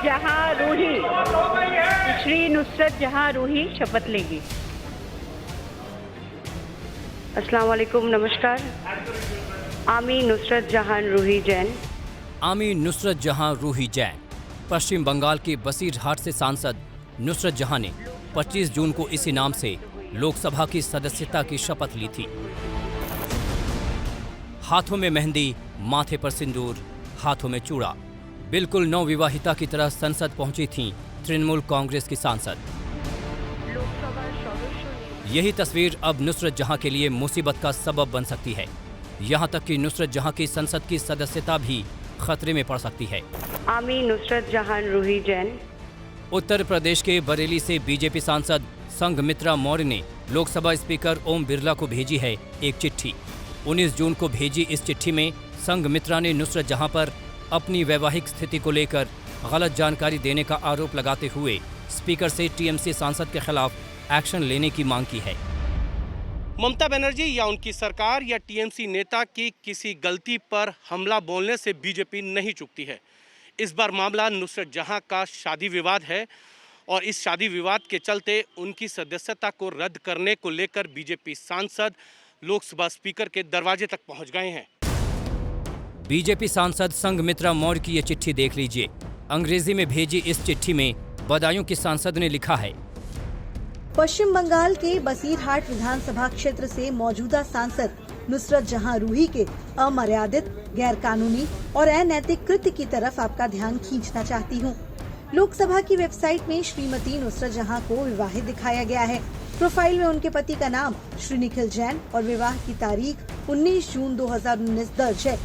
जहां रूही, श्री नुसरत जहां रूही शपथ लेगी। अस्सलाम वालेकुम, नमस्कार। आमी नुसरत जहां रूही जैन। आमी नुसरत जहां रूही जैन पश्चिम बंगाल के बसीरहाट से सांसद नुसरत जहां ने 25 जून को इसी नाम से लोकसभा की सदस्यता की शपथ ली थी। हाथों में मेहंदी, माथे पर सिंदूर, हाथों में चूड़ा, बिल्कुल नवविवाहिता की तरह संसद पहुंची थीं तृणमूल कांग्रेस की सांसद। यही तस्वीर अब नुसरत जहां के लिए मुसीबत का सबब बन सकती है। यहां तक कि नुसरत जहां की संसद की सदस्यता भी खतरे में पड़ सकती है। आमी नुसरत जहां रूही जैन। उत्तर प्रदेश के बरेली से बीजेपी सांसद संघमित्रा मौर्य ने लोकसभा स्पीकर ओम बिरला को भेजी है एक चिट्ठी। 19 जून को भेजी इस चिट्ठी में संघमित्रा ने नुसरत जहां पर अपनी वैवाहिक स्थिति को लेकर गलत जानकारी देने का आरोप लगाते हुए स्पीकर से टीएमसी सांसद के खिलाफ एक्शन लेने की मांग की है। ममता बनर्जी या उनकी सरकार या टीएमसी नेता की किसी गलती पर हमला बोलने से बीजेपी नहीं चूकती है। इस बार मामला नुसरत जहां का शादी विवाद है और इस शादी विवाद के चलते उनकी सदस्यता को रद्द करने को लेकर बीजेपी सांसद लोकसभा स्पीकर के दरवाजे तक पहुंच गए हैं। बीजेपी सांसद संघमित्रा मौर्य की ये चिट्ठी देख लीजिए। अंग्रेजी में भेजी इस चिट्ठी में बदायूं की सांसद ने लिखा है, पश्चिम बंगाल के बसीरहाट विधानसभा क्षेत्र से मौजूदा सांसद नुसरत जहां रूही के अमर्यादित, गैरकानूनी और अनैतिक कृत्य की तरफ आपका ध्यान खींचना चाहती हूं। लोकसभा की वेबसाइट में श्रीमती नुसरत जहां को विवाहित दिखाया गया है। प्रोफाइल में उनके पति का नाम श्री निखिल जैन और विवाह की तारीख 19 जून 2019 दर्ज है।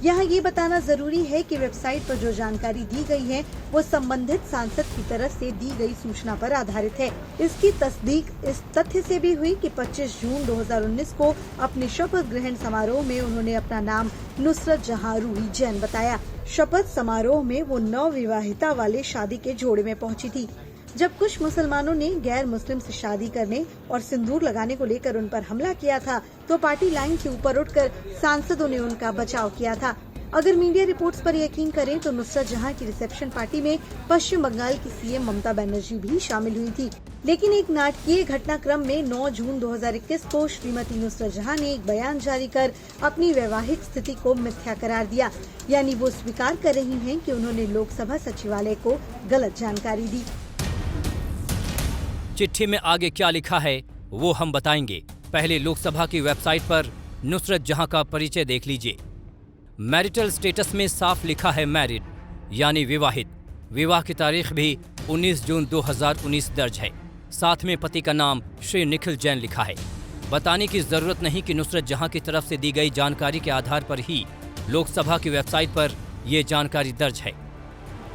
यहाँ ये बताना जरूरी है कि वेबसाइट पर जो जानकारी दी गई है वो संबंधित सांसद की तरफ से दी गई सूचना पर आधारित है। इसकी तस्दीक इस तथ्य से भी हुई कि 25 जून 2019 को अपने शपथ ग्रहण समारोह में उन्होंने अपना नाम नुसरत जहां रूही जैन बताया। शपथ समारोह में वो नवविवाहिता वाले शादी के जोड़े में पहुंची थी। जब कुछ मुसलमानों ने गैर मुस्लिम से शादी करने और सिंदूर लगाने को लेकर उन पर हमला किया था तो पार्टी लाइन के ऊपर उठकर सांसदों ने उनका बचाव किया था। अगर मीडिया रिपोर्ट्स पर यकीन करें तो नुसरत जहां की रिसेप्शन पार्टी में पश्चिम बंगाल की सीएम ममता बनर्जी भी शामिल हुई थी। लेकिन एक नाटकीय घटनाक्रम में 9 जून 2021 को श्रीमती नुसरत जहां ने एक बयान जारी कर अपनी वैवाहिक स्थिति को मिथ्या करार दिया। यानी वो स्वीकार कर रही हैं कि उन्होंने लोकसभा सचिवालय को गलत जानकारी दी। चिट्ठी में आगे क्या लिखा है वो हम बताएंगे। पहले लोकसभा की वेबसाइट पर नुसरत जहां का परिचय देख लीजिए। मैरिटल स्टेटस में साफ लिखा है मैरिड, यानी विवाहित। विवाह की तारीख भी 19 जून 2019 दर्ज है। साथ में पति का नाम श्री निखिल जैन लिखा है। बताने की जरूरत नहीं कि नुसरत जहां की तरफ से दी गई जानकारी के आधार पर ही लोकसभा की वेबसाइट पर ये जानकारी दर्ज है।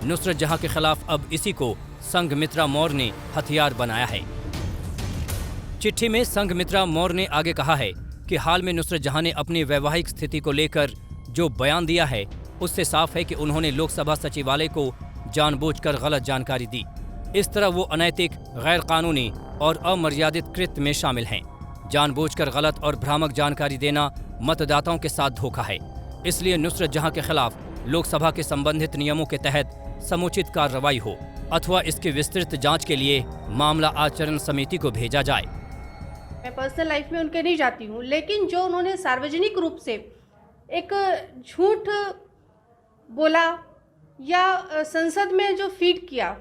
नुसरत जहां के खिलाफ अब इसी को संघमित्रा मौर्य ने हथियार बनाया है। चिट्ठी में संघमित्रा मौर्य ने आगे कहा है कि हाल में नुसरत जहां ने अपनी वैवाहिक स्थिति को लेकर जो बयान दिया है उससे साफ है कि उन्होंने लोकसभा सचिवालय को जानबूझकर गलत जानकारी दी। इस तरह वो अनैतिक, गैर कानूनी और अमर्यादित कृत्य में शामिल हैं। जानबूझकर गलत और भ्रामक जानकारी देना मतदाताओं के साथ धोखा है। इसलिए नुसरत जहां के खिलाफ लोकसभा के संबंधित नियमों के तहत समुचित कार्रवाई हो अथवा इसकी विस्तृत जांच के लिए मामला आचरण समिति को भेजा जाए। मैं पर्सनल लाइफ में उनके नहीं जाती हूँ, लेकिन जो उन्होंने सार्वजनिक रूप से एक झूठ बोला या संसद में जो फीड किया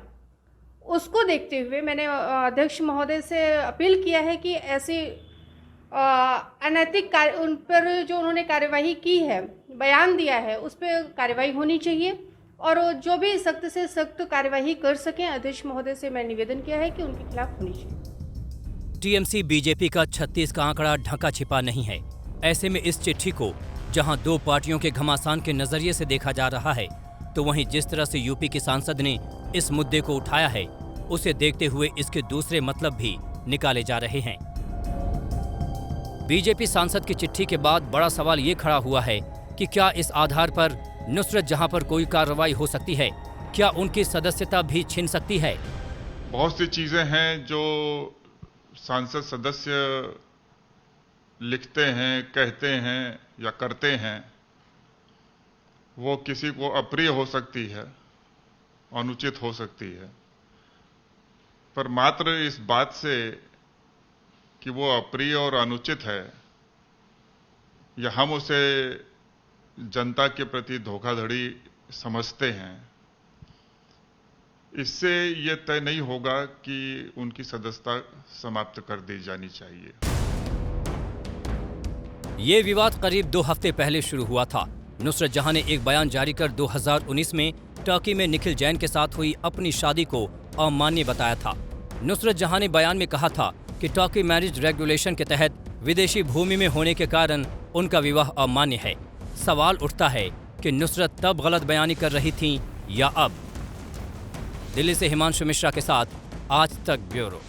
उसको देखते हुए मैंने अध्यक्ष महोदय से अपील किया है कि ऐसी अनैतिक उन पर जो उन्होंने कार्यवाही की है, बयान दिया है, उस पर कार्यवाही होनी चाहिए और जो भी सख्त से सख्त कार्यवाही कर सकें। अध्यक्ष महोदय से मैं निवेदन किया है कि उनके खिलाफ होनी चाहिए। टीएमसी बीजेपी का 36 का आंकड़ा ढका छिपा नहीं है। ऐसे में इस चिट्ठी को जहां दो पार्टियों के घमासान के नजरिए से देखा जा रहा है, तो वहीं जिस तरह से यूपी के सांसद ने इस मुद्दे को उठाया है, उसे देखते हुए इसके दूसरे मतलब भी निकाले जा रहे हैं। बीजेपी सांसद की चिट्ठी के बाद बड़ा सवाल ये खड़ा हुआ है कि क्या इस आधार पर नुसरत जहां पर कोई कार्रवाई हो सकती है? क्या उनकी सदस्यता भी छिन सकती है? बहुत सी चीजें हैं जो सांसद सदस्य लिखते हैं, कहते हैं या करते हैं, वो किसी को अप्रिय हो सकती है। अनुचित हो सकती है, पर मात्र इस बात से कि वो अप्रिय और अनुचित है या हम उसे जनता के प्रति धोखाधड़ी समझते हैं, इससे ये तय नहीं होगा कि उनकी सदस्यता समाप्त कर दी जानी चाहिए। ये विवाद करीब 2 हफ्ते पहले शुरू हुआ था। नुसरत जहां ने एक बयान जारी कर 2019 में टर्की में निखिल जैन के साथ हुई अपनी शादी को अमान्य बताया था। नुसरत जहां ने बयान में कहा था कि टर्की मैरिज रेगुलेशन के तहत विदेशी भूमि में होने के कारण उनका विवाह अमान्य है। सवाल उठता है कि नुसरत तब गलत बयानी कर रही थीं या अब। दिल्ली से हिमांशु मिश्रा के साथ आज तक ब्यूरो।